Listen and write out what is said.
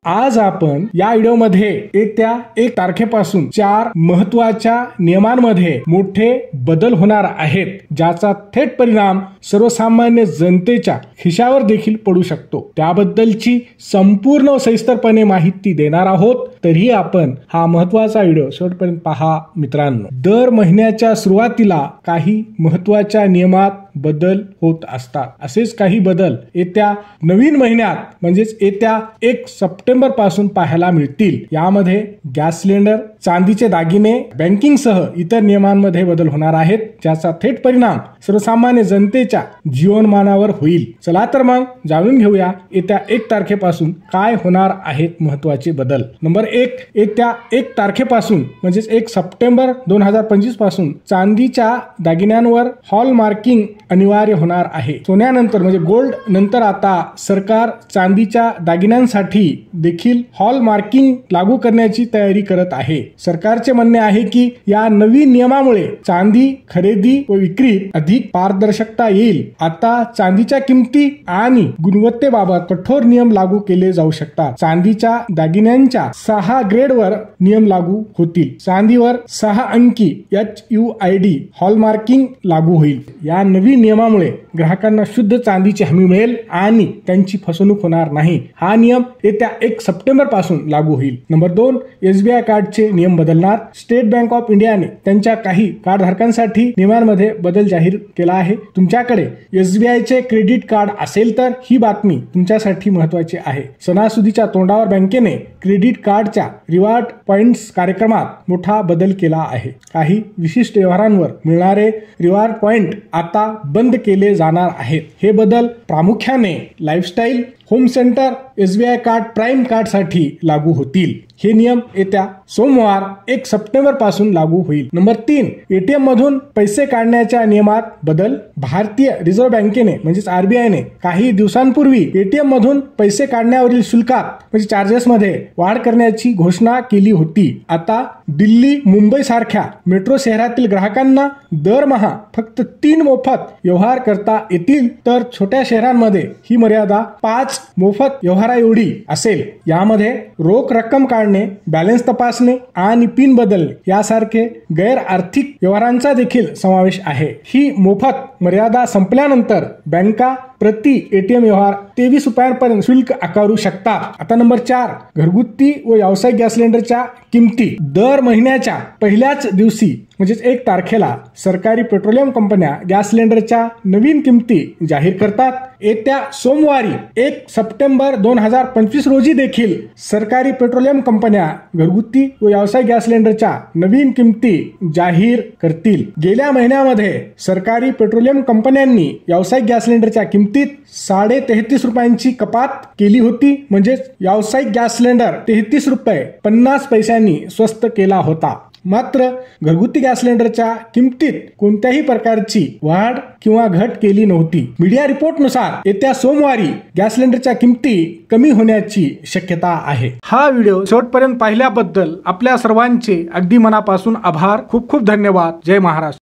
आज आपण या व्हिडिओमध्ये येत्या 1 तारखेपासून 4 महत्त्वाच्या नियमांमध्ये मोठे बदल होणार आहेत, ज्याचा थेट परिणाम सर्वसामान्य जनतेच्या खिशावर देखील पडू शकतो। त्याबद्दलची संपूर्ण व सविस्तरपणे माहिती देणार आहोत, तरी आपण हा महत्त्वाचा व्हिडिओ शेवटपर्यंत पहा मित्रांनो। दर महिन्याच्या सुरुवातीला काही महत्त्वाच्या नियमात बदल होत असतात। असेच काही बदल येत्या नवीन महिन्यात म्हणजेच येत्या 1 सप्टेंबर पासून पाहायला मिळतील। यामध्ये गॅस सिलेंडर, चांदीचे दागिने, बँकिंग सह इतर नियमांमध्ये बदल होणार आहेत, ज्याचा थेट परिणाम सर्वसामान्य जनतेच्या जीवनमानावर होईल। चला तर मग जाणून घेऊया येत्या 1 तारखेपासून काय होणार आहेत महत्त्वाचे बदल। नंबर 1, येत्या 1 तारखेपासून म्हणजेच 1 सप्टेंबर 2025 पासून चांदीच्या दागिन्यांवर हॉलमार्किंग अनिवार्य होणार आहे। सोन्यानंतर म्हणजे गोल्ड नंतर आता सरकार चांदीच्या दागिन्यांसाठी देखील हॉलमार्किंग लागू करण्याची तयारी करत आहे। सरकारचे म्हणणे आहे की या नवीन नियमामुळे चांदी खरेदी व विक्रीत अधिक पारदर्शकता येईल। आता चांदीच्या किमती आणि गुणवत्तेबाबत कठोर नियम लागू केले जाऊ शकतात। चांदीच्या दागिन्यांच्या 6 ग्रेडवर नियम लागू होतील। चांदीवर 6 अंकी HUID हॉलमार्किंग लागू होईल। या नवीन नियमामुळे ग्राहकांना शुद्ध चांदीची हमी मिळेल आणि त्यांची फसवणूक होणार नाही। हा नियम येत्या 1 सप्टेंबर पासून लागू होईल। नंबर 2, SBI कार्डचे नियम बदलणार। स्टेट बँक ऑफ इंडियाने त्यांच्या काही कार्डधारकांसाठी नियमांमध्ये बदल जाहीर केला आहे। तुमच्याकडे SBI चे क्रेडिट कार्ड असेल तर ही बातमी तुमच्यासाठी महत्त्वाची आहे। सणासुदीच्या तोंडावर बँकेने क्रेडिट कार्डच्या रिवॉर्ड पॉइंट्स कार्यक्रमात मोठा बदल केला आहे। काही विशिष्ट व्यवहारांवर मिळणारे रिवॉर्ड पॉइंट आता बंद केले जाणार आहेत। हे बदल प्रामुख्याने lifestyle, home centre, SBI card prime card साठी लागू होतील। हे नियम येत्या सोमवार 1 सप्टेंबर पासून लागू होईल। नंबर 3, ATM मधून पैसे काढण्याच्या नियमात बदल। भारतीय रिझर्व्ह बँकेने म्हणजेच RBI ने काही दिवसांपूर्वी ATM मधून पैसे काढण्यावरील शुल्कात म्हणजे चार्जेस मध्ये वाढ करण्याची घोषणा केली होती। आता दिल्ली, मुंबई सारख्या मेट्रो शहरातील ग्राहकांना दरमहा फक्त 3 मोफत व्यवहार करता येतील, तर छोट्या शहरांमध्ये ही मर्यादा 5 मोफत व्यवहाराएवढी असेल। यामध्ये रोख रक्कम काढणे, बॅलन्स तपासणे आणि पिन बदलणे यासारखे गैर आर्थिक व्यवहारांचा देखील समावेश आहे। ही मोफत मर्यादा संपल्यानंतर बँका प्रति ATM व्यवहार 23 रुपयांपर्यंत शुल्क आकारू शकतात। आता नंबर 4, घरगुती व व्यावसायिक गॅस सिलेंडरच्या किमती। दर महिन्याच्या पहिल्याच दिवशी म्हणजेच 1 तारखेला सरकारी पेट्रोलियम कंपन्या गॅस सिलेंडरच्या नवीन किमती जाहीर करतात। येत्या सोमवारी 1 सप्टेंबर 2025 रोजी देखील सरकारी पेट्रोलियम कंपन्या घरगुती व व्यावसायिक गॅस सिलेंडरच्या नवीन किमती जाहीर करतील। गेल्या महिन्यामध्ये सरकारी पेट्रोलियम कंपन्यांनी व्यावसायिक गॅस सिलेंडरच्या किमतीत 33.5 रुपयांची कपात केली होती, म्हणजेच व्यावसायिक गॅस सिलेंडर 33 रुपये 50 पैशांनी स्वस्त केला होता। मात्र घरगुती गॅस सिलेंडरच्या किमतीत कोणत्याही प्रकारची वाढ किंवा घट केली नव्हती। मीडिया रिपोर्टनुसार येत्या सोमवारी गॅस सिलेंडरच्या किमती कमी होण्याची शक्यता आहे। हा व्हिडिओ शेवटपर्यंत पाहिल्याबद्दल आपल्या सर्वांचे अगदी मनापासून आभार। खूप खूप धन्यवाद। जय महाराष्ट्र।